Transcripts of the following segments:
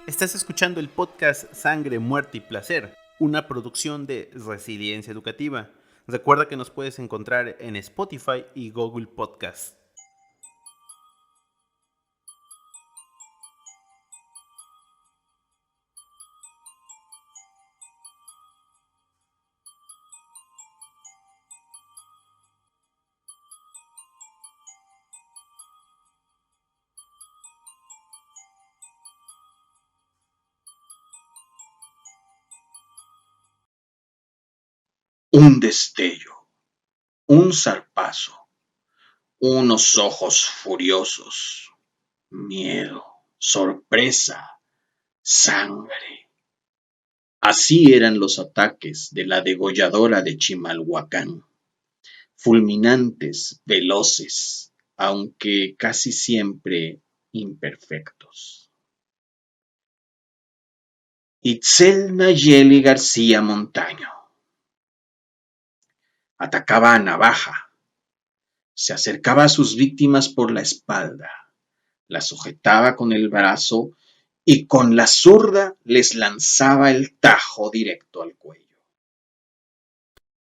Estás escuchando el podcast Sangre, Muerte y Placer, una producción de Resiliencia Educativa. Recuerda que nos puedes encontrar en Spotify y Google Podcast. Un destello, un zarpazo, unos ojos furiosos, miedo, sorpresa, sangre. Así eran los ataques de la degolladora de Chimalhuacán, fulminantes, veloces, aunque casi siempre imperfectos. Itzel Nayeli García Montaño atacaba a navaja, se acercaba a sus víctimas por la espalda, la sujetaba con el brazo y con la zurda les lanzaba el tajo directo al cuello.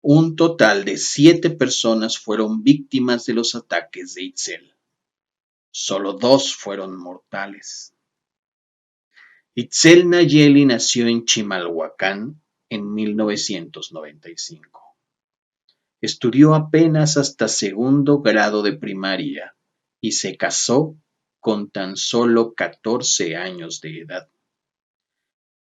Un total de 7 personas fueron víctimas de los ataques de Itzel. Solo 2 fueron mortales. Itzel Nayeli nació en Chimalhuacán en 1995. Estudió apenas hasta segundo grado de primaria y se casó con tan solo 14 años de edad.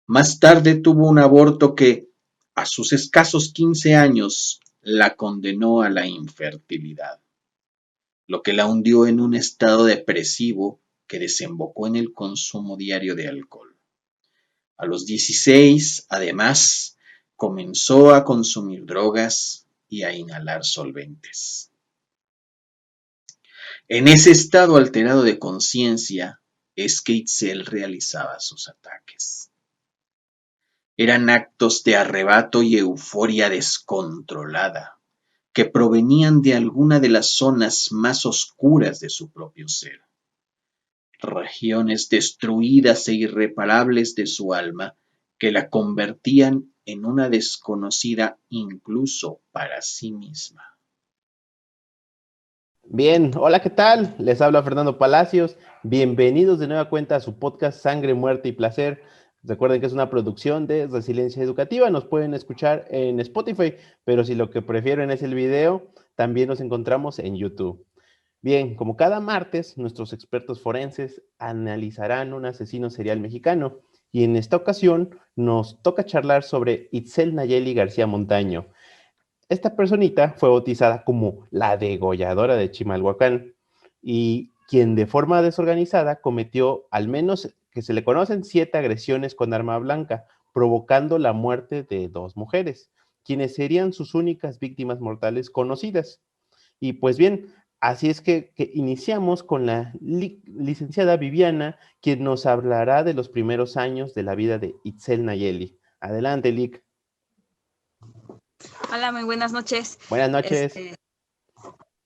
Más tarde tuvo un aborto que, a sus escasos 15 años, la condenó a la infertilidad, lo que la hundió en un estado depresivo que desembocó en el consumo diario de alcohol. A los 16, además, comenzó a consumir drogas y a inhalar solventes. En ese estado alterado de conciencia es que Itzel realizaba sus ataques. Eran actos de arrebato y euforia descontrolada, que provenían de alguna de las zonas más oscuras de su propio ser. Regiones destruidas e irreparables de su alma que la convertían en una desconocida incluso para sí misma. Bien, hola, ¿qué tal? Les habla Fernando Palacios. Bienvenidos de nueva cuenta a su podcast Sangre, Muerte y Placer. Recuerden que es una producción de Resiliencia Educativa. Nos pueden escuchar en Spotify, pero si lo que prefieren es el video, también nos encontramos en YouTube. Bien, como cada martes, nuestros expertos forenses analizarán un asesino serial mexicano y en esta ocasión nos toca charlar sobre Itzel Nayeli García Montaño. Esta personita fue bautizada como la degolladora de Chimalhuacán y quien de forma desorganizada cometió al menos que se le conocen 7 agresiones con arma blanca, provocando la muerte de 2 mujeres, quienes serían sus únicas víctimas mortales conocidas. Y pues bien, así es que iniciamos con la licenciada Viviana, quien nos hablará de los primeros años de la vida de Itzel Nayeli. Adelante, Lic. Hola, muy buenas noches. Buenas noches.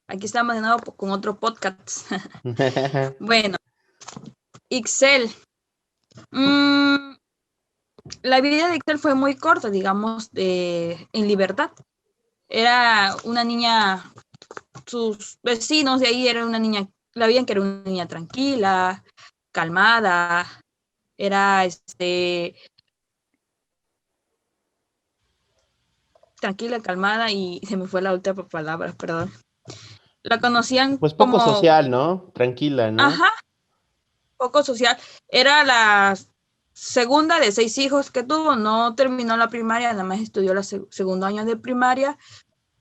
Aquí estamos de nuevo con otro podcast. Bueno, Itzel. La vida de Itzel fue muy corta, digamos, en libertad. Era una niña, sus vecinos de ahí era una niña, la veían que era una niña tranquila, calmada, era tranquila, calmada, y se me fue la última palabra, perdón. La conocían pues poco como... social, ¿no? Tranquila, ¿no? Ajá, poco social. Era la segunda de 6 hijos que tuvo, no terminó la primaria, nada más estudió el segundo año de primaria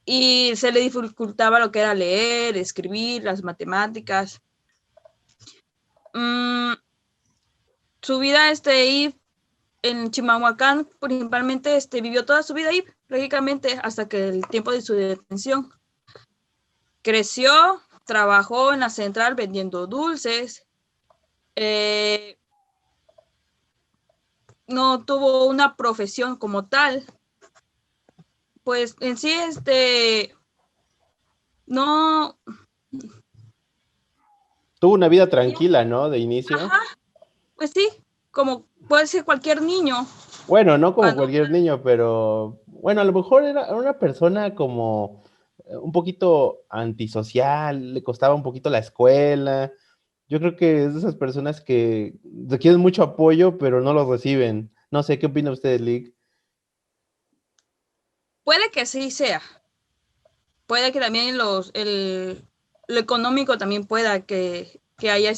y se le dificultaba lo que era leer, escribir, las matemáticas. Su vida ahí en Chimalhuacán, principalmente vivió toda su vida ahí, prácticamente hasta que el tiempo de su detención. Creció, trabajó en la central vendiendo dulces, no tuvo una profesión como tal, pues en sí no Tuvo una vida tranquila, ¿no? De inicio. ajá, pues sí, como puede ser cualquier niño. Bueno, no como Cuando, cualquier niño, pero bueno, a lo mejor era una persona como un poquito antisocial, le costaba un poquito la escuela. Yo creo que es de esas personas que requieren mucho apoyo, pero no lo reciben. No sé, ¿qué opina usted, Lick? puede que sí sea, puede que también lo económico también pueda que haya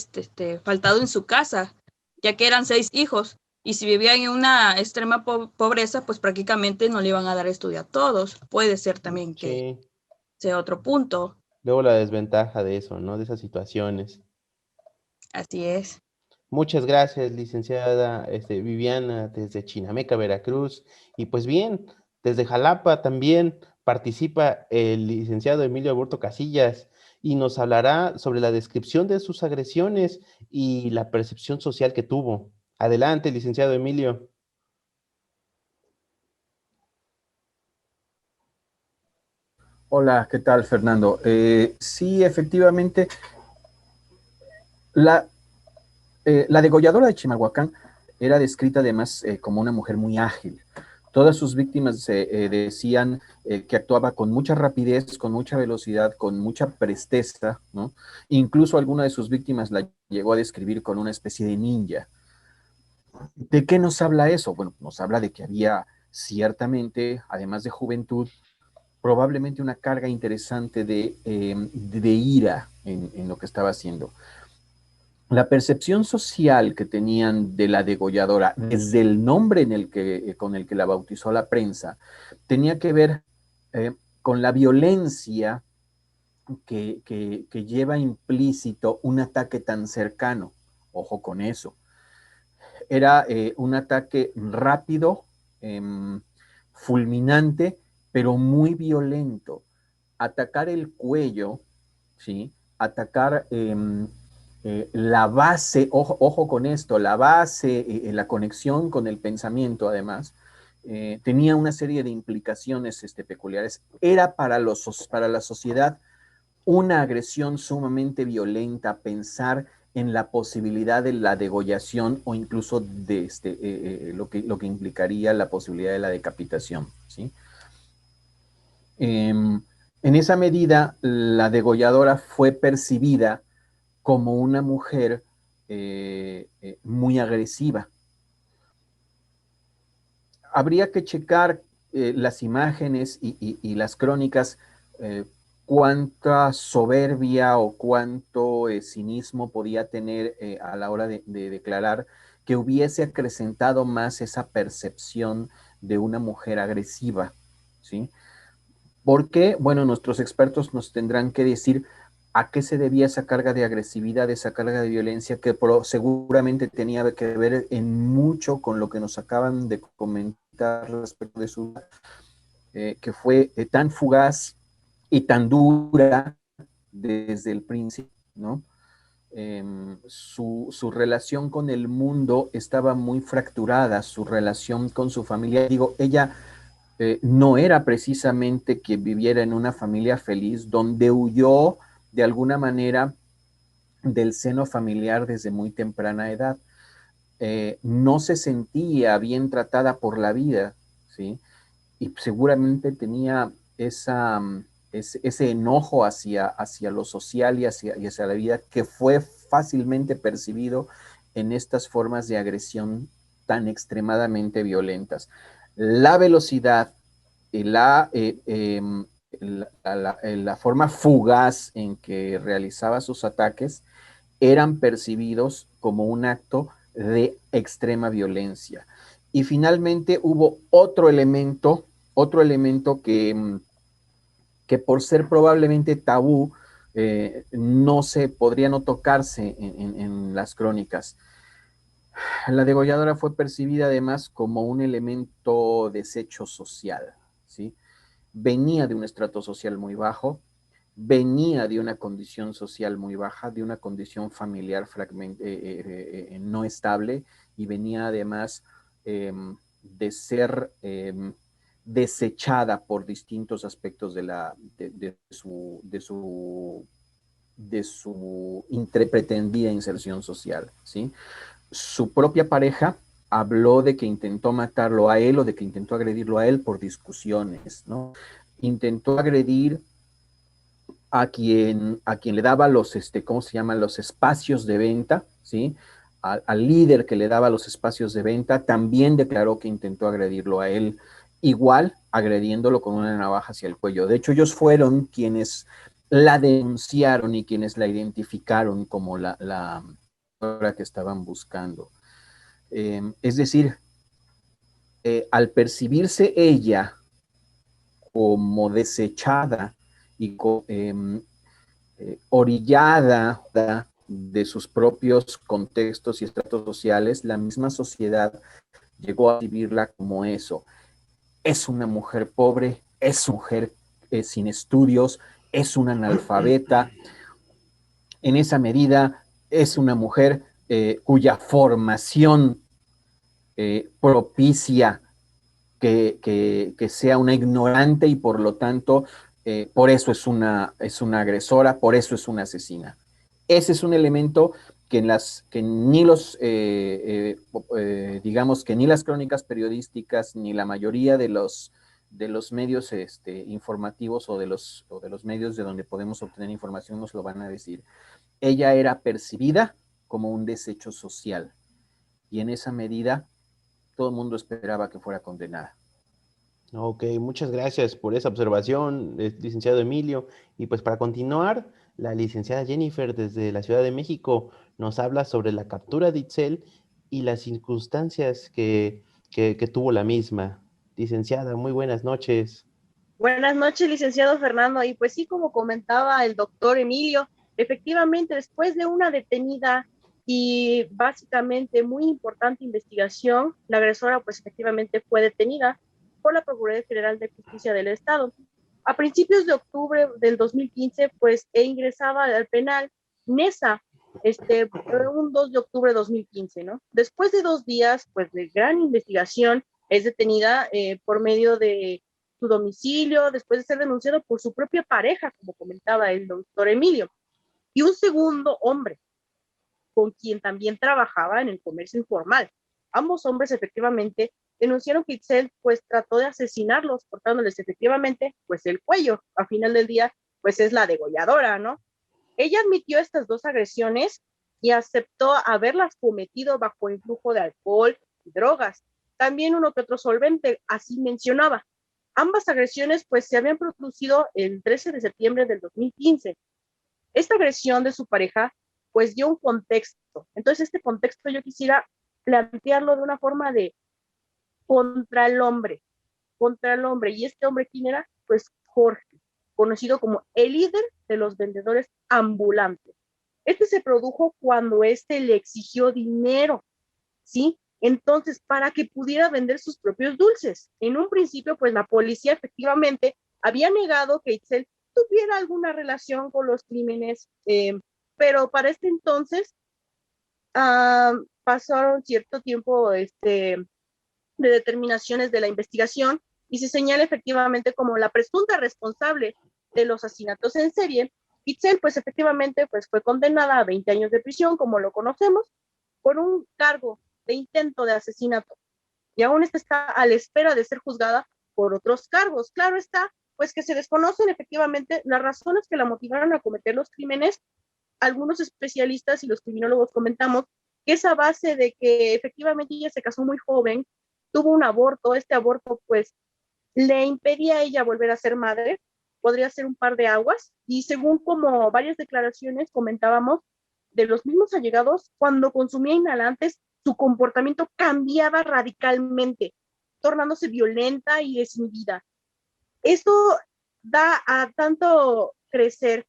faltado en su casa, ya que eran 6 hijos, y si vivían en una extrema pobreza, pues prácticamente no le iban a dar estudio a todos. Puede ser también que Sí, sea otro punto. luego la desventaja de eso, ¿no? De esas situaciones. Así es. Muchas gracias, licenciada Viviana, desde Chinameca, Veracruz. Y pues bien, desde Jalapa también participa el licenciado Emilio Aburto Casillas y nos hablará sobre la descripción de sus agresiones y la percepción social que tuvo. Adelante, licenciado Emilio. Hola, ¿qué tal, Fernando? Sí, efectivamente, la, la degolladora de Chimalhuacán era descrita además como una mujer muy ágil. Todas sus víctimas decían que actuaba con mucha rapidez, con mucha velocidad, con mucha presteza, ¿no? Incluso alguna de sus víctimas la llegó a describir con una especie de ninja. ¿De qué nos habla eso? Bueno, nos habla de que había ciertamente, además de juventud, probablemente una carga interesante de ira en lo que estaba haciendo. La percepción social que tenían de la degolladora, desde el nombre con el que la bautizó la prensa, tenía que ver con la violencia que lleva implícito un ataque tan cercano. Ojo con eso. Era un ataque rápido, eh, fulminante, pero muy violento. Atacar el cuello, ¿sí? Atacar la base, ojo con esto, la base, la conexión con el pensamiento, además, tenía una serie de implicaciones peculiares. Era para la sociedad una agresión sumamente violenta, pensar en la posibilidad de la degollación o incluso de lo que implicaría la posibilidad de la decapitación, ¿sí? En esa medida, la degolladora fue percibida como una mujer muy agresiva. Habría que checar las imágenes y las crónicas, cuánta soberbia o cuánto cinismo podía tener a la hora de declarar que hubiese acrecentado más esa percepción de una mujer agresiva, ¿sí? Porque, bueno, nuestros expertos nos tendrán que decir a qué se debía esa carga de agresividad, esa carga de violencia que seguramente tenía que ver en mucho con lo que nos acaban de comentar respecto de su que fue tan fugaz y tan dura desde el principio, ¿no? Su relación con el mundo estaba muy fracturada, su relación con su familia. Digo, ella no era precisamente que viviera en una familia feliz, donde huyó de alguna manera del seno familiar desde muy temprana edad. No se sentía bien tratada por la vida, ¿sí? Y seguramente tenía ese enojo hacia lo social y hacia la vida que fue fácilmente percibido en estas formas de agresión tan extremadamente violentas. La velocidad, la, la forma fugaz en que realizaba sus ataques eran percibidos como un acto de extrema violencia. Y finalmente hubo otro elemento que por ser probablemente tabú, no se podría no tocarse en las crónicas. La degolladora fue percibida además como un elemento desecho social, ¿sí? Venía de un estrato social muy bajo, venía de una condición social muy baja, de una condición familiar no estable, y venía además de ser desechada por distintos aspectos de su de su pretendida inserción social, ¿sí? Su propia pareja habló de que intentó matarlo a él o de que intentó agredirlo a él por discusiones, ¿no? Intentó agredir a quien le daba los, ¿cómo se llaman? Los espacios de venta, ¿sí? Al líder que le daba los espacios de venta, también declaró que intentó agredirlo a él, igual agrediéndolo con una navaja hacia el cuello. De hecho, ellos fueron quienes la denunciaron y quienes la identificaron como la que estaban buscando. Es decir, al percibirse ella como desechada y orillada de sus propios contextos y estratos sociales, la misma sociedad llegó a vivirla como eso. Es una mujer pobre, es una mujer sin estudios, es una analfabeta. En esa medida, es una mujer cuya formación propicia que sea una ignorante y por lo tanto, por eso es una agresora, por eso es una asesina. Ese es un elemento que ni los, digamos que ni las crónicas periodísticas, ni la mayoría de los medios informativos o de los medios de donde podemos obtener información nos lo van a decir. Ella era percibida como un desecho social y en esa medida todo el mundo esperaba que fuera condenada. Ok, muchas gracias por esa observación, licenciado Emilio. Y pues para continuar, la licenciada Jennifer desde la Ciudad de México nos habla sobre la captura de Itzel y las circunstancias que tuvo la misma. Licenciada, muy buenas noches. Buenas noches, licenciado Fernando. Y pues sí, como comentaba el doctor Emilio, efectivamente, después de una detenida y básicamente muy importante investigación, la agresora pues efectivamente fue detenida por la Procuraduría General de Justicia del Estado. A principios de octubre del 2015, pues ingresaba al penal Nesa, un 2 de octubre de 2015, ¿no? Después de 2 días, pues de gran investigación, es detenida por medio de su domicilio, después de ser denunciado por su propia pareja, como comentaba el doctor Emilio, y un segundo hombre, con quien también trabajaba en el comercio informal. Ambos hombres efectivamente denunciaron que Itzel pues trató de asesinarlos, cortándoles efectivamente pues el cuello. A final del día pues es la degolladora, ¿no? Ella admitió estas 2 agresiones y aceptó haberlas cometido bajo influjo de alcohol y drogas. También uno que otro solvente, así mencionaba. Ambas agresiones pues se habían producido el 13 de septiembre del 2015. Esta agresión de su pareja pues dio un contexto. Entonces este contexto yo quisiera plantearlo de una forma de contra el hombre. ¿Y este hombre quién era? Pues Jorge, conocido como el líder de los vendedores ambulantes. Este se produjo cuando este le exigió dinero, ¿sí? Entonces, para que pudiera vender sus propios dulces. En un principio, pues la policía efectivamente había negado que Itzel tuviera alguna relación con los crímenes, pero para este entonces pasaron cierto tiempo de determinaciones de la investigación y se señala efectivamente como la presunta responsable de los asesinatos en serie. Itzel, pues efectivamente, pues fue condenada a 20 años de prisión, como lo conocemos, por un cargo de intento de asesinato. Y aún está a la espera de ser juzgada por otros cargos. Claro está, pues que se desconocen efectivamente las razones que la motivaron a cometer los crímenes. Algunos especialistas y los criminólogos comentamos que es a base de que efectivamente ella se casó muy joven, tuvo un aborto, este aborto pues le impedía a ella volver a ser madre, podría ser un par de aguas, y según como varias declaraciones comentábamos de los mismos allegados, cuando consumía inhalantes, su comportamiento cambiaba radicalmente, tornándose violenta y desinhibida. Esto da a tanto crecer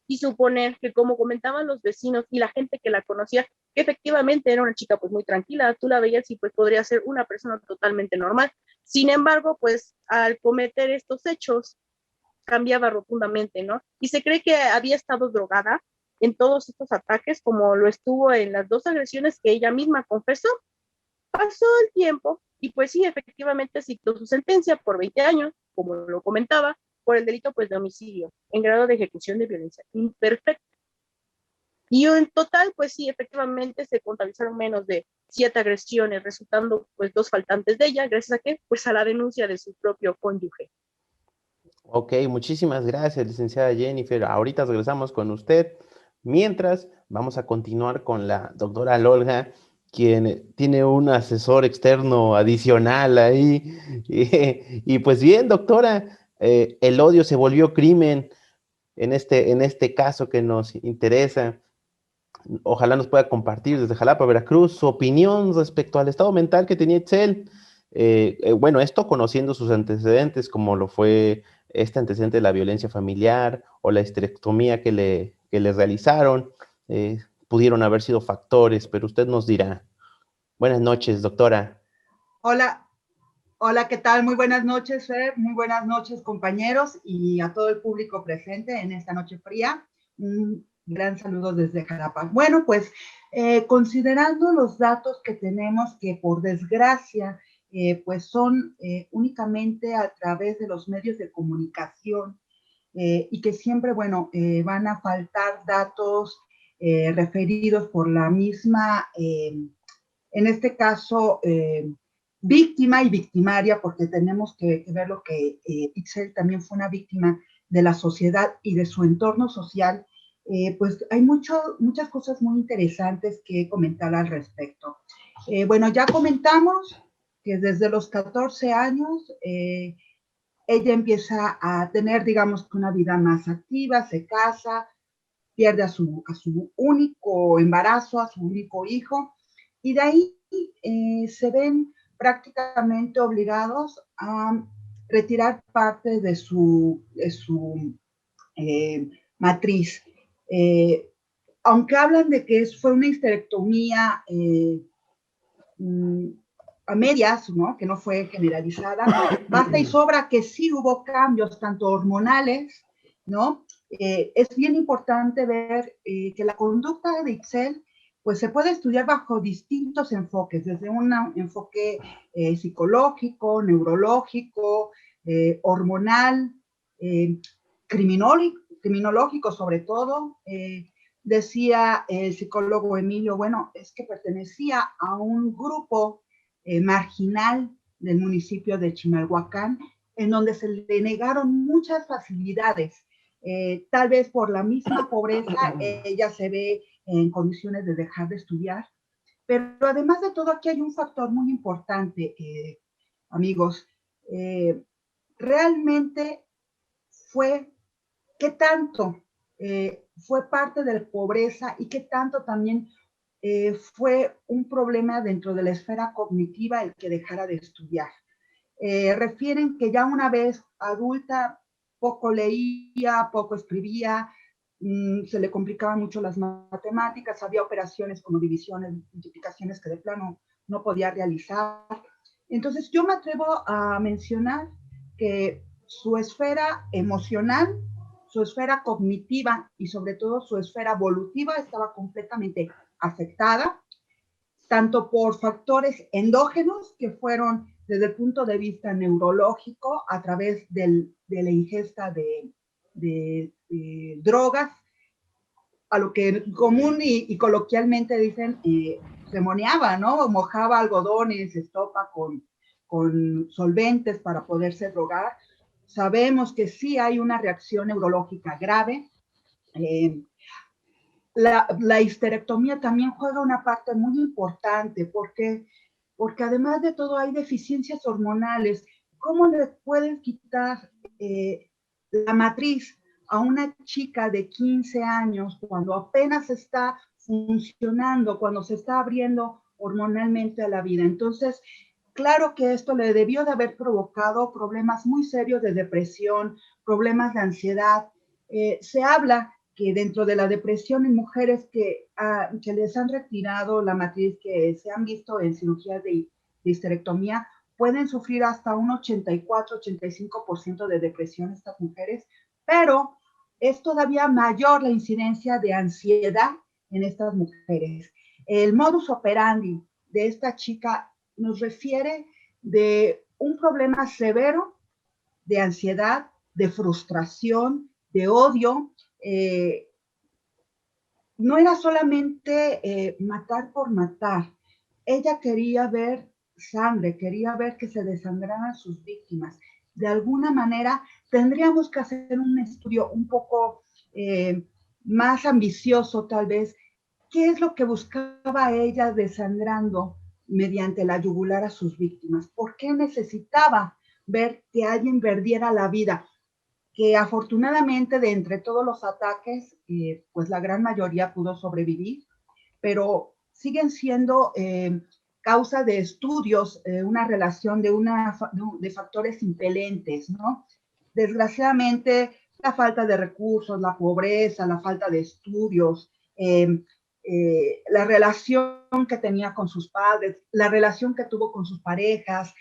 y suponer que, como comentaban los vecinos y la gente que la conocía, que efectivamente era una chica pues muy tranquila, tú la veías y pues podría ser una persona totalmente normal. Sin embargo, pues al cometer estos hechos cambiaba rotundamente, ¿no? Y se cree que había estado drogada en todos estos ataques, como lo estuvo en las 2 agresiones que ella misma confesó. Pasó el tiempo y pues sí, efectivamente citó su sentencia por 20 años, como lo comentaba, por el delito pues de homicidio en grado de ejecución de violencia imperfecta. Y en total, pues sí, efectivamente se contabilizaron menos de 7 agresiones, resultando pues 2 faltantes de ella, gracias a qué? Pues a la denuncia de su propio cónyuge. Ok, muchísimas gracias, licenciada Jennifer. Ahorita regresamos con usted. Mientras, vamos a continuar con la doctora Olga, quien tiene un asesor externo adicional ahí. Y pues bien, doctora, el odio se volvió crimen en este caso que nos interesa. Ojalá nos pueda compartir desde Jalapa, Veracruz, su opinión respecto al estado mental que tenía Itzel. Bueno, esto conociendo sus antecedentes, como lo fue este antecedente de la violencia familiar o la histerectomía que le realizaron, pudieron haber sido factores, pero usted nos dirá. Buenas noches, doctora. Hola, hola, ¿qué tal? Muy buenas noches, Fer. Muy buenas noches, compañeros, y a todo el público presente en esta noche fría. Un gran saludo desde Jalapa. Bueno, pues considerando los datos que tenemos, que por desgracia, pues son únicamente a través de los medios de comunicación y que siempre, bueno, van a faltar datos referidos por la misma, en este caso, víctima y victimaria, porque tenemos que ver lo que Itzel también fue una víctima de la sociedad y de su entorno social, pues hay muchas cosas muy interesantes que comentar al respecto. Bueno, ya comentamos que desde los 14 años ella empieza a tener, digamos, una vida más activa, se casa, pierde a su único embarazo, a su único hijo, y de ahí se ven prácticamente obligados a retirar parte de su matriz. Aunque hablan de que fue una histerectomía a medias, ¿no? Que no fue generalizada, basta y sobra que sí hubo cambios tanto hormonales, ¿no? Es bien importante ver que la conducta de Itzel pues se puede estudiar bajo distintos enfoques, desde un enfoque psicológico, neurológico, hormonal, criminológico sobre todo. Decía el psicólogo Emilio, bueno, es que pertenecía a un grupo marginal del municipio de Chimalhuacán, en donde se le negaron muchas facilidades. Tal vez por la misma pobreza, ella se ve en condiciones de dejar de estudiar. Pero además de todo, aquí hay un factor muy importante, amigos. Realmente fue qué tanto fue parte de la pobreza y qué tanto también fue un problema dentro de la esfera cognitiva el que dejara de estudiar. Refieren que ya una vez adulta poco leía, poco escribía, se le complicaban mucho las matemáticas, había operaciones como divisiones, multiplicaciones que de plano no podía realizar. Entonces yo me atrevo a mencionar que su esfera emocional, su esfera cognitiva y sobre todo su esfera evolutiva estaba completamente afectada, tanto por factores endógenos que fueron desde el punto de vista neurológico a través de la ingesta de drogas, a lo que común y coloquialmente dicen, se moneaba, ¿no? Mojaba algodones, estopa con solventes para poderse drogar. Sabemos que sí hay una reacción neurológica grave. La histerectomía también juega una parte muy importante porque además de todo hay deficiencias hormonales. ¿Cómo le pueden quitar la matriz a una chica de 15 años cuando apenas está funcionando, cuando se está abriendo hormonalmente a la vida? Entonces, claro que esto le debió de haber provocado problemas muy serios de depresión, problemas de ansiedad. Se habla que dentro de la depresión en mujeres que les han retirado la matriz, que se han visto en cirugías de histerectomía, pueden sufrir hasta un 84-85% de depresión estas mujeres, pero es todavía mayor la incidencia de ansiedad en estas mujeres. El modus operandi de esta chica nos refiere de un problema severo de ansiedad, de frustración, de odio. No era solamente matar por matar. Ella quería ver sangre, quería ver que se desangraran sus víctimas. De alguna manera tendríamos que hacer un estudio un poco más ambicioso, tal vez. ¿Qué es lo que buscaba ella desangrando mediante la yugular a sus víctimas? ¿Por qué necesitaba ver que alguien perdiera la vida? Que afortunadamente de entre todos los ataques, pues la gran mayoría pudo sobrevivir, pero siguen siendo causa de estudios, una relación de factores impelentes, ¿no? Desgraciadamente, la falta de recursos, la pobreza, la falta de estudios, la relación que tenía con sus padres, la relación que tuvo con sus parejas,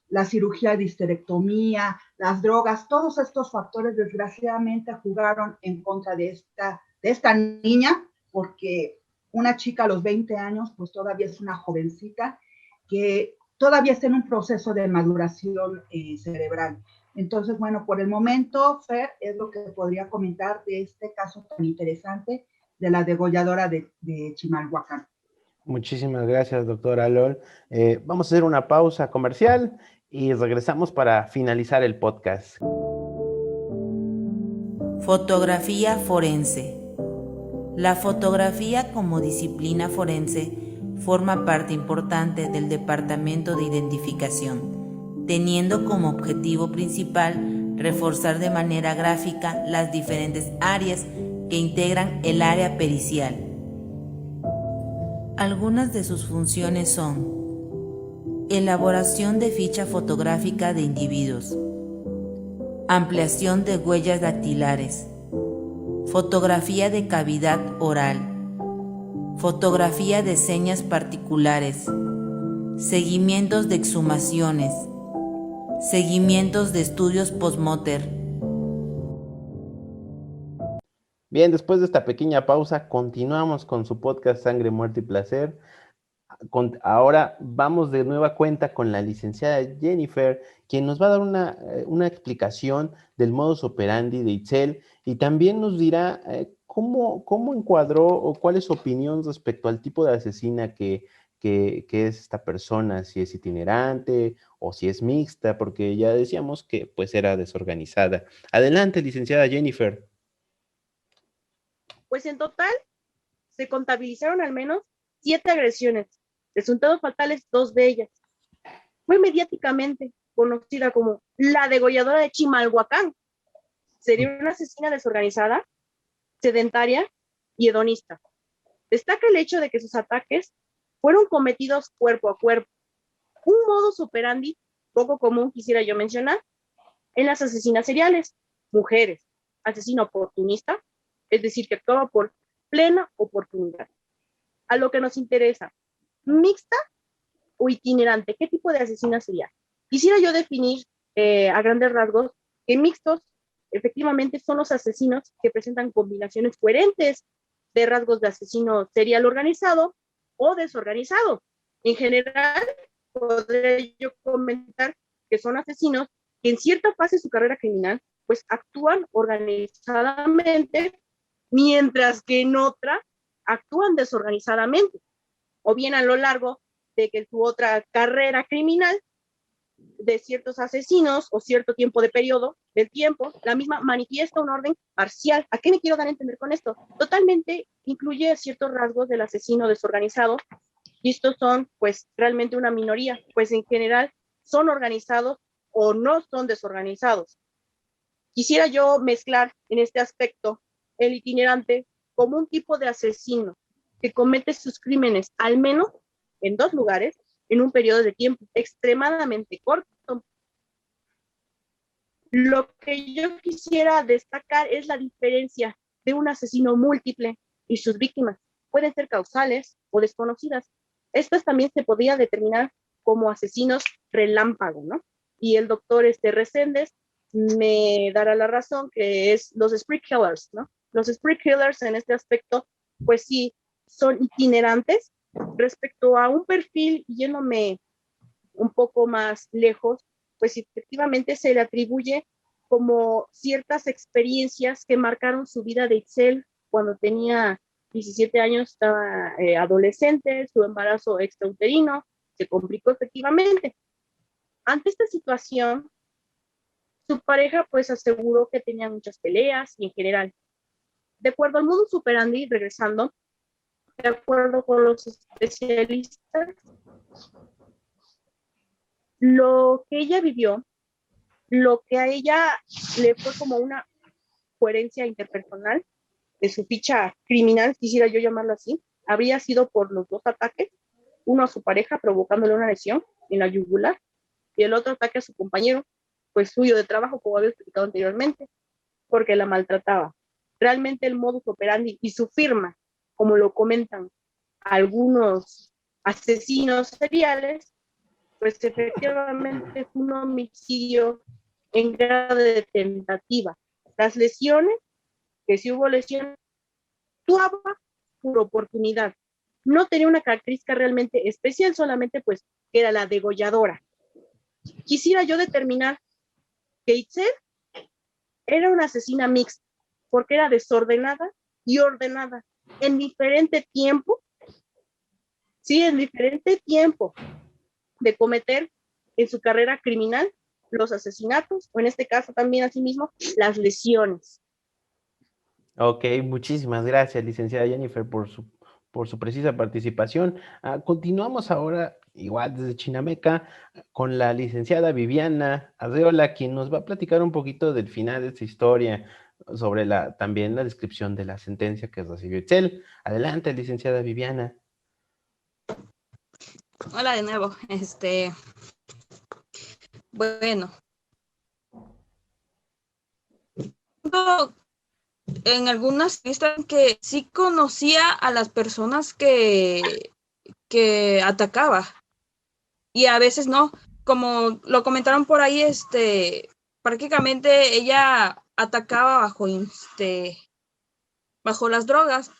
la cirugía de histerectomía, las drogas, todos estos factores desgraciadamente jugaron en contra de esta niña, porque una chica a los 20 años, pues todavía es una jovencita que todavía está en un proceso de maduración cerebral. Entonces, bueno, por el momento, Fer, es lo que podría comentar de este caso tan interesante de la degolladora de Chimalhuacán. Muchísimas gracias, doctora Lol. Vamos a hacer una pausa comercial y regresamos para finalizar el podcast. Fotografía forense. La fotografía como disciplina forense forma parte importante del departamento de identificación, teniendo como objetivo principal reforzar de manera gráfica las diferentes áreas que integran el área pericial. Algunas de sus funciones son: elaboración de ficha fotográfica de individuos, ampliación de huellas dactilares, fotografía de cavidad oral, fotografía de señas particulares, seguimientos de exhumaciones, seguimientos de estudios postmortem. Bien, después de esta pequeña pausa, continuamos con su podcast Sangre, Muerte y Placer. Ahora vamos de nueva cuenta con la licenciada Jennifer, quien nos va a dar una explicación del modus operandi de Itzel y también nos dirá cómo encuadró o cuál es su opinión respecto al tipo de asesina que es esta persona, si es itinerante o si es mixta, porque ya decíamos que pues era desorganizada. Adelante, licenciada Jennifer. Pues en total se contabilizaron al menos 7 agresiones, resultados fatales 2 de ellas. Fue mediáticamente conocida como la degolladora de Chimalhuacán. Sería una asesina desorganizada, sedentaria y hedonista. Destaca el hecho de que sus ataques fueron cometidos cuerpo a cuerpo, un modus operandi poco común, quisiera yo mencionar, en las asesinas seriales, mujeres, asesino oportunista, es decir, que actuaba por plena oportunidad. A lo que nos interesa, mixta o itinerante, ¿qué tipo de asesina sería? Quisiera yo definir a grandes rasgos que mixtos efectivamente son los asesinos que presentan combinaciones coherentes de rasgos de asesino serial organizado o desorganizado. En general, podría yo comentar que son asesinos que en cierta fase de su carrera criminal pues actúan organizadamente, mientras que en otra actúan desorganizadamente, o bien a lo largo de que su otra carrera criminal de ciertos asesinos o cierto tiempo de periodo del tiempo, la misma manifiesta un orden parcial. ¿A qué me quiero dar a entender con esto? Totalmente incluye ciertos rasgos del asesino desorganizado, y estos son pues realmente una minoría, pues en general son organizados o no son desorganizados. Quisiera yo mezclar en este aspecto el itinerante como un tipo de asesino que comete sus crímenes al menos en 2 lugares en un periodo de tiempo extremadamente corto. Lo que yo quisiera destacar es la diferencia de un asesino múltiple y sus víctimas. Pueden ser causales o desconocidas. Estas también se podría determinar como asesinos relámpago, ¿no? Y el doctor Reséndez me dará la razón, que es los spree killers, ¿no? Los spree killers en este aspecto, pues sí, son itinerantes. Respecto a un perfil, yéndome un poco más lejos, pues efectivamente se le atribuye como ciertas experiencias que marcaron su vida de Itzel cuando tenía 17 años, estaba adolescente, su embarazo extrauterino se complicó efectivamente. Ante esta situación, su pareja pues aseguró que tenía muchas peleas y en general, de acuerdo al modus operandi, regresando, de acuerdo con los especialistas, lo que ella vivió, lo que a ella le fue como una coherencia interpersonal de su ficha criminal, quisiera yo llamarlo así, habría sido por los dos ataques, uno a su pareja provocándole una lesión en la yugular y el otro ataque a su compañero, pues suyo de trabajo, como había explicado anteriormente, porque la maltrataba. Realmente el modus operandi y su firma, como lo comentan algunos asesinos seriales, pues efectivamente fue un homicidio en grado de tentativa. Las lesiones, que si hubo lesiones, actuaba por oportunidad. No tenía una característica realmente especial, solamente pues que era la degolladora. Quisiera yo determinar que Itzel era una asesina mixta, porque era desordenada y ordenada en diferente tiempo, sí, en diferente tiempo de cometer en su carrera criminal los asesinatos, o en este caso también asimismo, las lesiones. Ok, muchísimas gracias, licenciada Jennifer, por su precisa participación. Continuamos ahora, igual desde Chinameca, con la licenciada Viviana Arreola, quien nos va a platicar un poquito del final de esta historia, sobre también la descripción de la sentencia que recibió Itzel. Adelante, licenciada Viviana. Hola de nuevo. Bueno, en algunas vistas que sí conocía a las personas que atacaba y a veces no, como lo comentaron por ahí, prácticamente ella atacaba bajo las drogas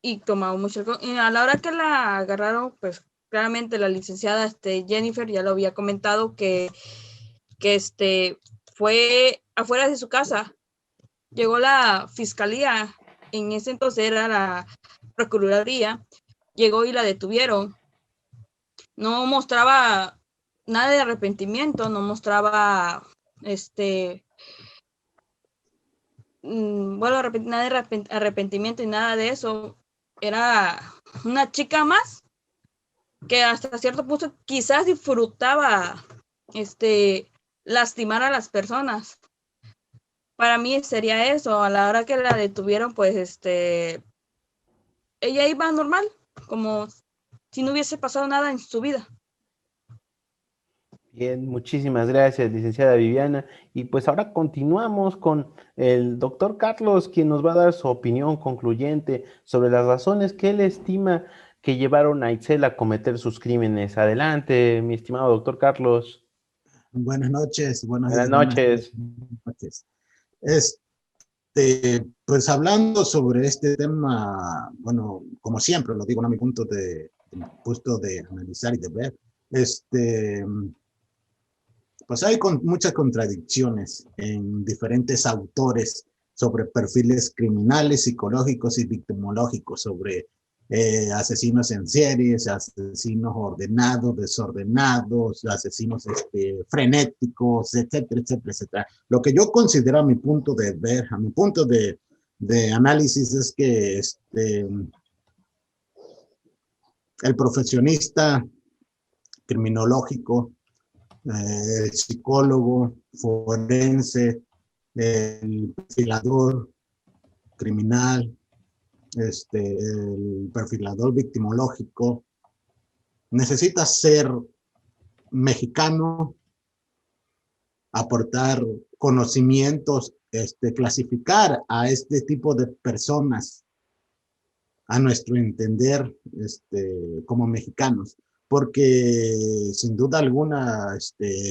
y tomaba mucho alcohol. Y a la hora que la agarraron, pues claramente la licenciada Jennifer ya lo había comentado que fue afuera de su casa. Llegó la fiscalía, en ese entonces era la procuraduría, llegó y la detuvieron. No mostraba nada de arrepentimiento, no mostraba nada de arrepentimiento y nada de eso. Era una chica más que hasta cierto punto quizás disfrutaba lastimar a las personas. Para mí sería eso. A la hora que la detuvieron, pues ella iba normal, como si no hubiese pasado nada en su vida. Bien, muchísimas gracias, licenciada Viviana. Y pues ahora continuamos con el doctor Carlos, quien nos va a dar su opinión concluyente sobre las razones que él estima que llevaron a Itzel a cometer sus crímenes. Adelante, mi estimado doctor Carlos. Buenas noches, buenos Buenas días. noches. Buenas noches. Pues hablando sobre este tema, bueno, como siempre lo digo, ¿no? Mi punto de analizar y de ver, pues hay muchas contradicciones en diferentes autores sobre perfiles criminales, psicológicos y victimológicos, sobre asesinos en series, asesinos ordenados, desordenados, asesinos frenéticos, etcétera, etcétera, etcétera. Lo que yo considero a mi punto de ver, a mi punto de análisis es que el profesionista criminológico, el psicólogo forense, el perfilador criminal, el perfilador victimológico, necesita ser mexicano, aportar conocimientos, clasificar a este tipo de personas, a nuestro entender, como mexicanos. Porque sin duda alguna,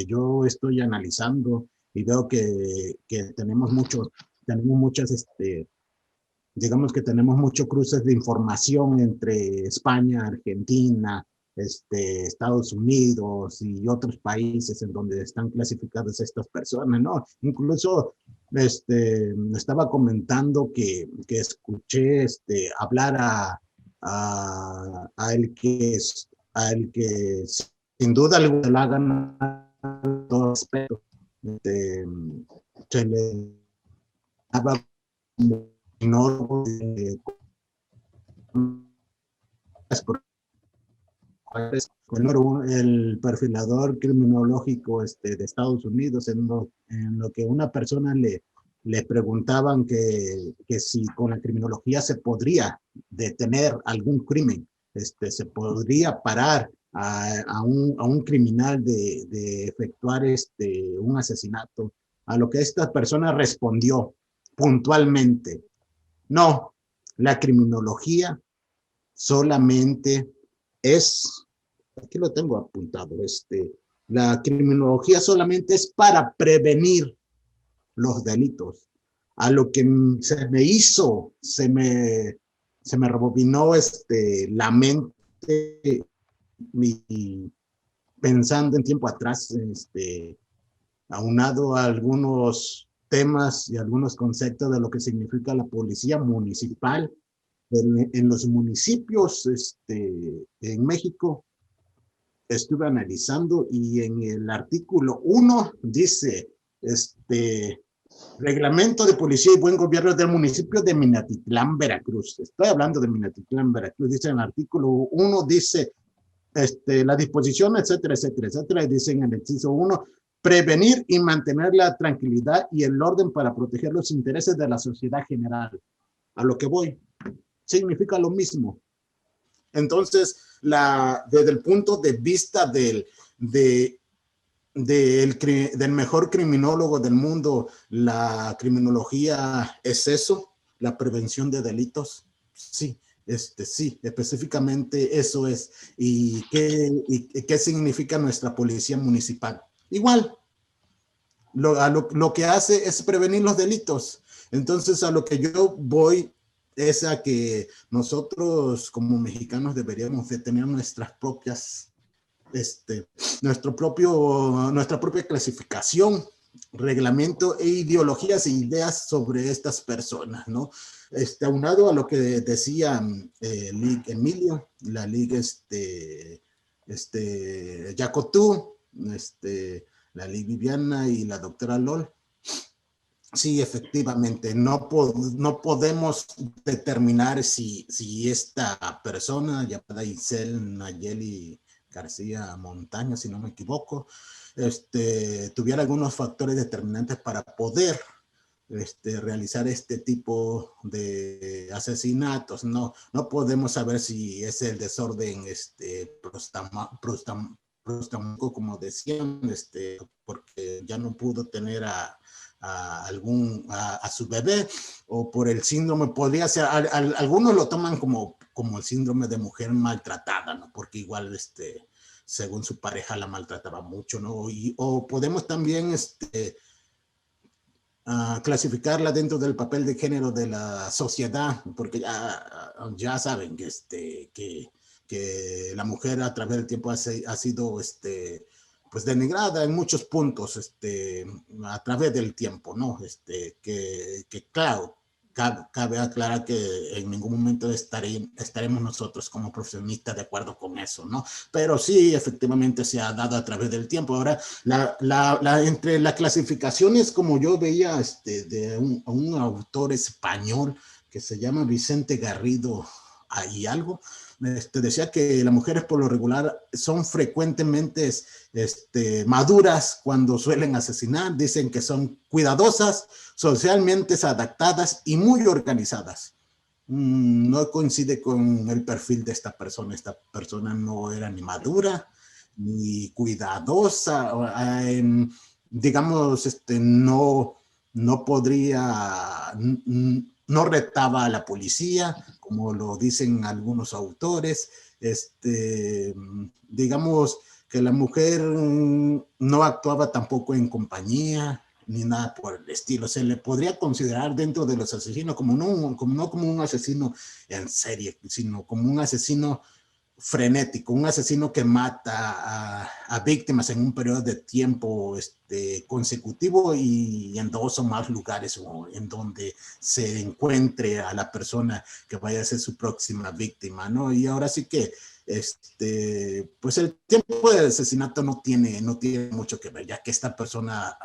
yo estoy analizando y veo que tenemos muchas, digamos que tenemos muchos cruces de información entre España, Argentina, Estados Unidos y otros países en donde están clasificadas estas personas, ¿no? Incluso estaba comentando que escuché hablar a el que sin duda alguna le ha ganado todo respeto. Se le daba como el perfilador criminológico de Estados Unidos, en lo que una persona le preguntaban que si con la criminología se podría detener algún crimen, se podría parar a un criminal de efectuar un asesinato, a lo que esta persona respondió puntualmente: no, la criminología solamente es, aquí lo tengo apuntado, la criminología solamente es para prevenir los delitos. A lo que se me hizo, se me rebobinó la mente, pensando en tiempo atrás, aunado a algunos temas y algunos conceptos de lo que significa la policía municipal. En los municipios en México, estuve analizando, y en el artículo 1 dice, Reglamento de Policía y Buen Gobierno del municipio de Minatitlán, Veracruz. Estoy hablando de Minatitlán, Veracruz. Dice en el artículo 1, dice, la disposición, etcétera, etcétera, etcétera. Y dice en el inciso 1, prevenir y mantener la tranquilidad y el orden para proteger los intereses de la sociedad general. A lo que voy, significa lo mismo. Entonces, desde el punto de vista del mejor criminólogo del mundo, la criminología es eso, la prevención de delitos. Sí, sí, específicamente eso es. ¿Y qué significa nuestra policía municipal? Igual, lo que hace es prevenir los delitos. Entonces, a lo que yo voy es a que nosotros como mexicanos deberíamos de tener nuestras propias, nuestra propia clasificación, reglamento e ideologías e ideas sobre estas personas, ¿no? Aunado a lo que decía Lig Emilio, la Lig Yacotú, la Lig Viviana y la doctora Lol. Sí, efectivamente, no podemos determinar si esta persona, llamada Isel Nayeli García Montaño, si no me equivoco, tuviera algunos factores determinantes para poder realizar este tipo de asesinatos. No podemos saber si es el desorden prostámico, como decían, porque ya no pudo tener a su bebé, o por el síndrome, podría ser, algunos lo toman como el síndrome de mujer maltratada, ¿no? Porque igual, según su pareja la maltrataba mucho, ¿no? O podemos también clasificarla dentro del papel de género de la sociedad, porque ya saben que la mujer a través del tiempo ha sido pues denigrada en muchos puntos a través del tiempo, ¿no? Que claro, cabe aclarar que en ningún momento estaremos nosotros como profesionistas de acuerdo con eso, ¿no? Pero sí, efectivamente se ha dado a través del tiempo. Ahora, entre las clasificaciones, como yo veía de un autor español que se llama Vicente Garrido y algo, decía que las mujeres por lo regular son frecuentemente maduras cuando suelen asesinar. Dicen que son cuidadosas, socialmente adaptadas y muy organizadas. No coincide con el perfil de esta persona. Esta persona no era ni madura ni cuidadosa. Digamos, no podría... No retaba a la policía, como lo dicen algunos autores. Digamos que la mujer no actuaba tampoco en compañía, ni nada por el estilo. Se le podría considerar dentro de los asesinos no como un asesino en serie, sino como un asesino frenético, un asesino que mata a víctimas en un periodo de tiempo consecutivo y en 2 o más lugares o en donde se encuentre a la persona que vaya a ser su próxima víctima, ¿no? Y ahora sí que pues el tiempo de asesinato no tiene mucho que ver, ya que esta persona,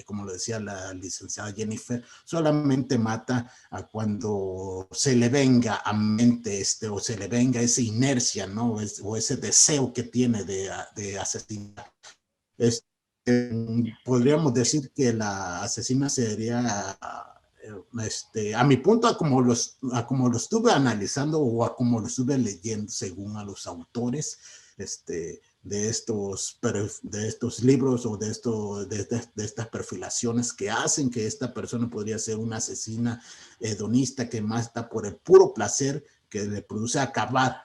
como lo decía la licenciada Jennifer, solamente mata a cuando se le venga a mente o se le venga esa inercia, ¿no? O ese deseo que tiene de asesinar. Podríamos decir que la asesina sería, a mi punto, a como lo estuve analizando o a como lo estuve leyendo según a los autores de estos libros o de estas perfilaciones que hacen que esta persona podría ser una asesina hedonista que mata por el puro placer que le produce acabar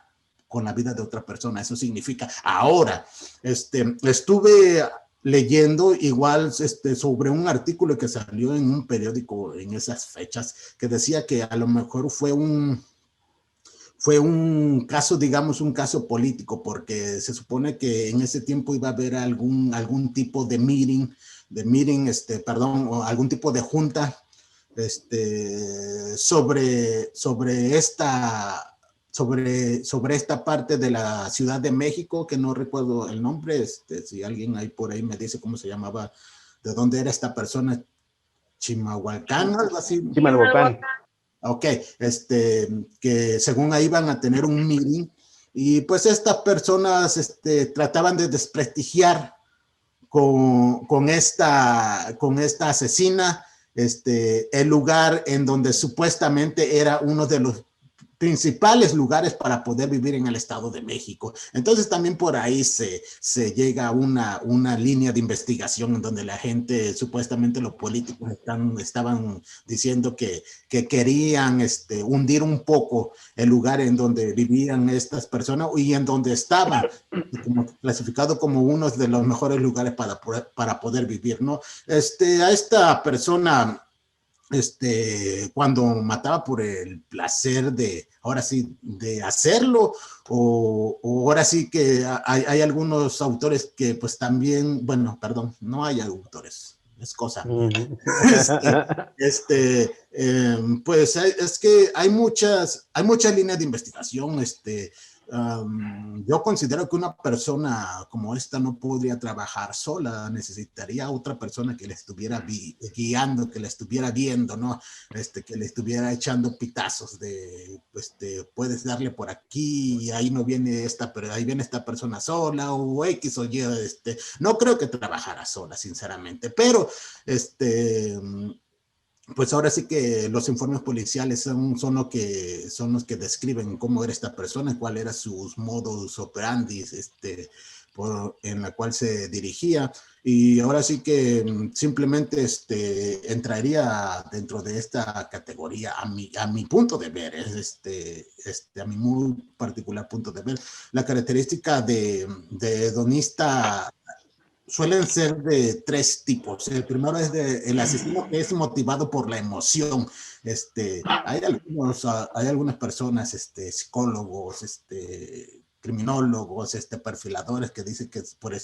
con la vida de otra persona. Eso significa. Ahora, estuve leyendo igual sobre un artículo que salió en un periódico en esas fechas que decía que a lo mejor fue un caso, digamos, un caso político, porque se supone que en ese tiempo iba a haber algún tipo de meeting, o algún tipo de junta sobre esta parte de la Ciudad de México, que no recuerdo el nombre, si alguien ahí por ahí me dice cómo se llamaba, de dónde era esta persona, Chimalhuacán, algo así. Chimalhuacán. Ok, que según ahí iban a tener un meeting y pues estas personas trataban de desprestigiar con esta asesina el lugar en donde supuestamente era uno de los principales lugares para poder vivir en el Estado de México. Entonces también por ahí se llega a una línea de investigación en donde la gente, supuestamente los políticos estaban diciendo que querían hundir un poco el lugar en donde vivían estas personas y en donde estaban clasificado como uno de los mejores lugares para poder vivir, ¿no? A esta persona, cuando mataba por el placer ahora sí, de hacerlo, o ahora sí que hay algunos autores que pues también, bueno, perdón, no hay autores, es cosa. Pues es que hay muchas líneas de investigación, yo considero que una persona como esta no podría trabajar sola, necesitaría otra persona que le estuviera guiando, que le estuviera viendo, ¿no? Que le estuviera echando pitazos puedes darle por aquí y ahí no viene ahí viene esta persona sola o X o Y, no creo que trabajara sola, sinceramente, pero pues ahora sí que los informes policiales son los que describen cómo era esta persona, cuál era sus modus operandi, en la cual se dirigía. Y ahora sí que simplemente entraría dentro de esta categoría a mi punto de ver, a mi muy particular punto de ver. La característica de hedonista suelen ser de 3 tipos. El primero es el asesino que es motivado por la emoción. Hay algunas personas, psicólogos, criminólogos, perfiladores que dicen que por el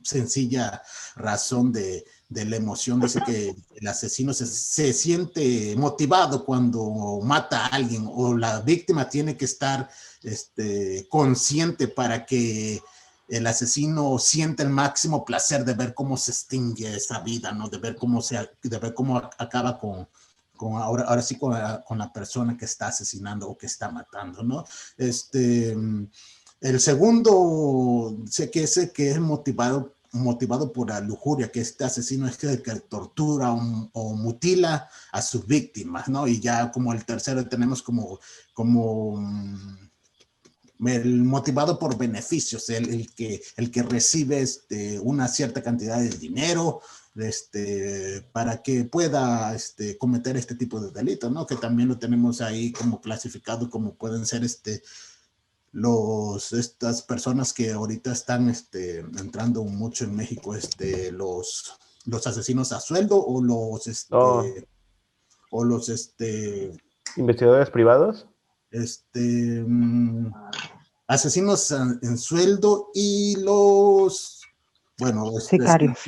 sencilla razón de la emoción, dice que el asesino se siente motivado cuando mata a alguien, o la víctima tiene que estar consciente para que el asesino siente el máximo placer de ver cómo se extingue esa vida, ¿no? De ver cómo acaba ahora sí con la persona que está asesinando o que está matando, ¿no? El segundo, sé que es motivado por la lujuria, que este asesino es el que tortura o mutila a sus víctimas, ¿no? Y ya como el tercero tenemos como el motivado por beneficios, el que recibe una cierta cantidad de dinero para que pueda cometer este tipo de delitos, ¿no? Que también lo tenemos ahí como clasificado, como pueden ser estas personas que ahorita están entrando mucho en México, los asesinos a sueldo o los ¿Investigadores privados? asesinos en sueldo y los, bueno, Sicarios.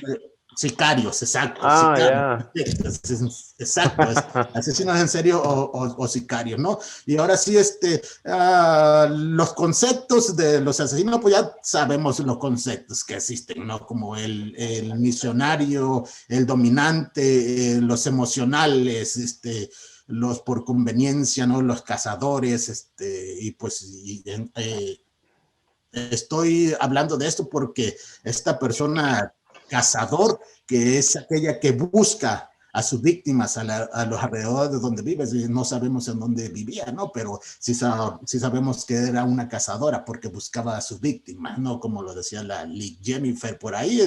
Sicarios, exacto. Ah, Sicarios, exacto, asesinos en serio o sicarios, ¿no? Y ahora sí, los conceptos de los asesinos, pues ya sabemos los conceptos que existen, ¿no? Como el misionario, el dominante, los emocionales, los por conveniencia, ¿no? Los cazadores, y pues estoy hablando de esto porque esta persona cazador, que es aquella que busca a sus víctimas a los alrededores de donde vive, no sabemos en dónde vivía, ¿no? Pero sí sabemos que era una cazadora porque buscaba a sus víctimas, ¿no? Como lo decía la Lee Jennifer por ahí,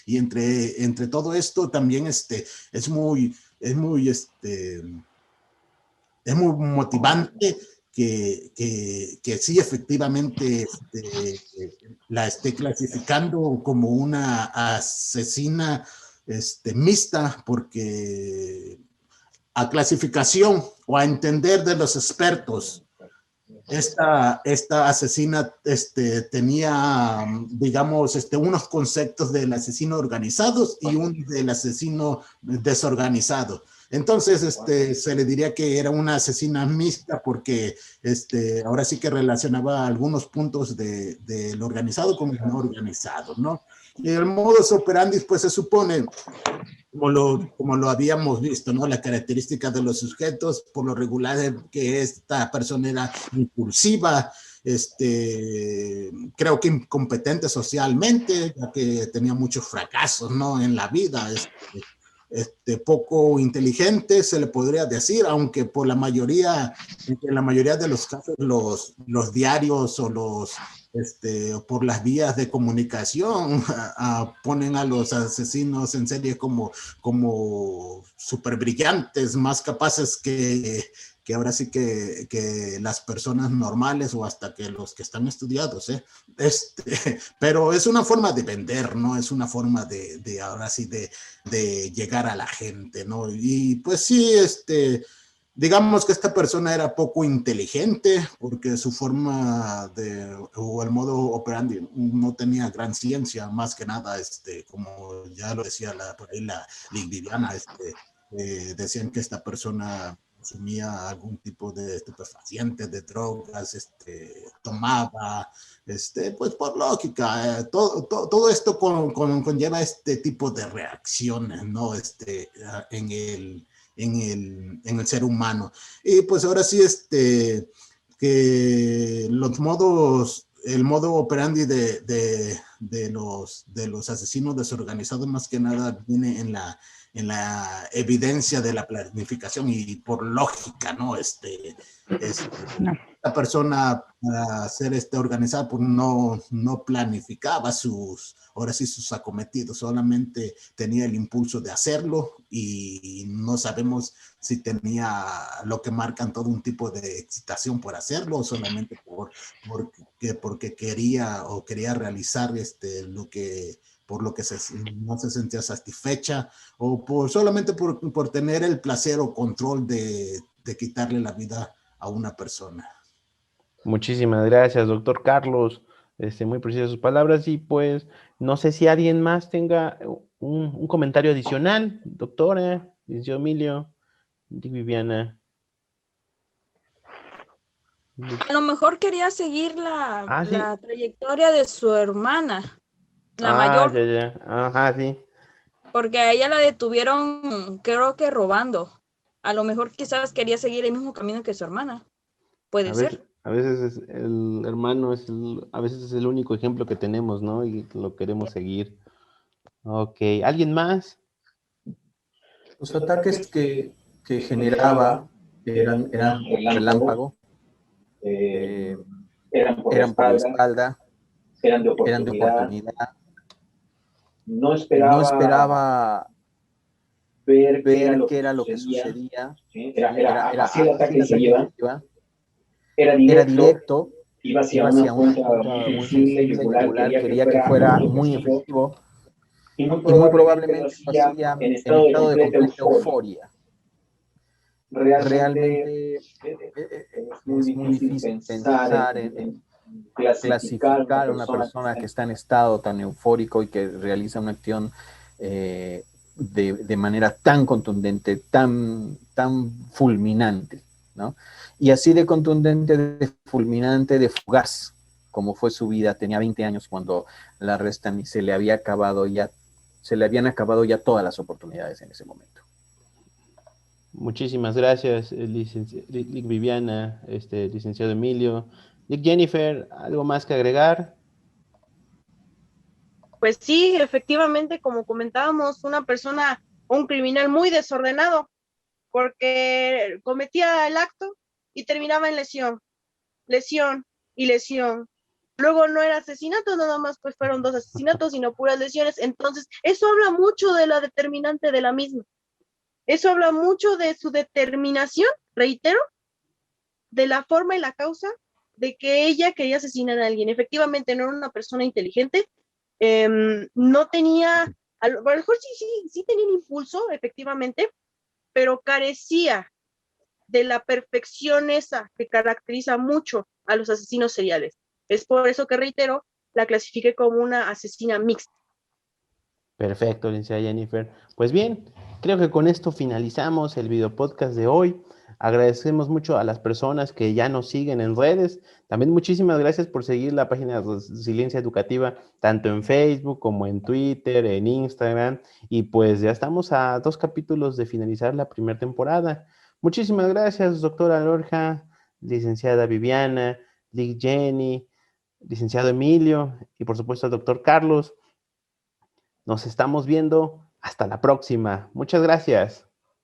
y entre todo esto también, es muy motivante que sí efectivamente la esté clasificando como una asesina mixta, porque a clasificación o a entender de los expertos, esta asesina tenía, digamos, unos conceptos del asesino organizado y un del asesino desorganizado. Entonces, se le diría que era una asesina mixta porque ahora sí que relacionaba algunos puntos del organizado con el no organizado, ¿no? Y el modus operandi, pues se supone, como lo habíamos visto, ¿no? La característica de los sujetos, por lo regular, que esta persona era impulsiva, creo que incompetente socialmente, ya que tenía muchos fracasos, ¿no? En la vida, poco inteligente, se le podría decir, aunque en la mayoría de los casos los diarios o por las vías de comunicación ponen a los asesinos en serie como súper brillantes, más capaces que ahora sí que las personas normales o hasta que los que están estudiados, pero es una forma de vender, ¿no? Es una forma de ahora sí de llegar a la gente, ¿no? Y pues sí, digamos que esta persona era poco inteligente porque su forma o el modo operandi no tenía gran ciencia, más que nada, como ya lo decía por ahí la Viviana, decían que esta persona consumía algún tipo de estupefacientes, de drogas, tomaba, pues por lógica, todo esto conlleva este tipo de reacciones, ¿no? En el ser humano. Y pues ahora sí, que el modo operandi de los asesinos desorganizados más que nada viene en la evidencia de la planificación y por lógica, ¿no? La persona para ser organizada pues no planificaba ahora sí sus acometidos, solamente tenía el impulso de hacerlo y no sabemos si tenía lo que marcan todo un tipo de excitación por hacerlo o solamente porque quería realizar por lo que no se sentía satisfecha o solamente por tener el placer o control de quitarle la vida a una persona. Muchísimas gracias, doctor Carlos. Muy precisas sus palabras y pues no sé si alguien más tenga un comentario adicional, doctora, licenciado Emilio, Viviana. A lo mejor quería seguir la Sí. trayectoria de su hermana, la mayor. Ya. Ajá, sí. Porque a ella la detuvieron, creo que robando. A lo mejor quizás quería seguir el mismo camino que su hermana. Puede ser. A veces el hermano a veces es el único ejemplo que tenemos, ¿no? Y lo queremos seguir. Ok, ¿alguien más? Los ataques que generaba eran por relámpago, eran por la espalda, eran de oportunidad. No esperaba ver qué era lo que sucedía. Era así el ataque que iba. Era directo, iba hacia una punta muy sensible y yugular, quería que fuera muy efectivo y muy probablemente lo hacía en estado de completa euforia. Realmente es muy difícil pensar en clasificar a una persona que está en estado tan eufórico y que realiza una acción de manera tan contundente, tan fulminante, ¿no? Y así de contundente, de fulminante, de fugaz, como fue su vida. Tenía 20 años cuando la arrestan y se le habían acabado ya todas las oportunidades en ese momento. Muchísimas gracias, Lic Viviana, licenciado Emilio. Lic Jennifer, ¿algo más que agregar? Pues sí, efectivamente, como comentábamos, un criminal muy desordenado, porque cometía el acto y terminaba en lesión y lesión. Luego no era asesinato, nada más pues fueron 2 asesinatos, sino puras lesiones. Entonces, eso habla mucho de la determinante de la misma. Eso habla mucho de su determinación, reitero, de la forma y la causa de que ella quería asesinar a alguien. Efectivamente, no era una persona inteligente, no tenía, a lo mejor sí tenía un impulso, efectivamente, pero carecía de la perfección esa que caracteriza mucho a los asesinos seriales. Es por eso que, reitero, la clasifiqué como una asesina mixta. Perfecto, licenciada Jennifer. Pues bien, creo que con esto finalizamos el video podcast de hoy. Agradecemos mucho a las personas que ya nos siguen en redes. También muchísimas gracias por seguir la página de Resiliencia Educativa, tanto en Facebook como en Twitter, en Instagram. Y pues ya estamos a 2 capítulos de finalizar la primera temporada. Muchísimas gracias, doctora Lorja, licenciada Viviana, Lic Jenny, licenciado Emilio y por supuesto al doctor Carlos. Nos estamos viendo. Hasta la próxima. Muchas gracias.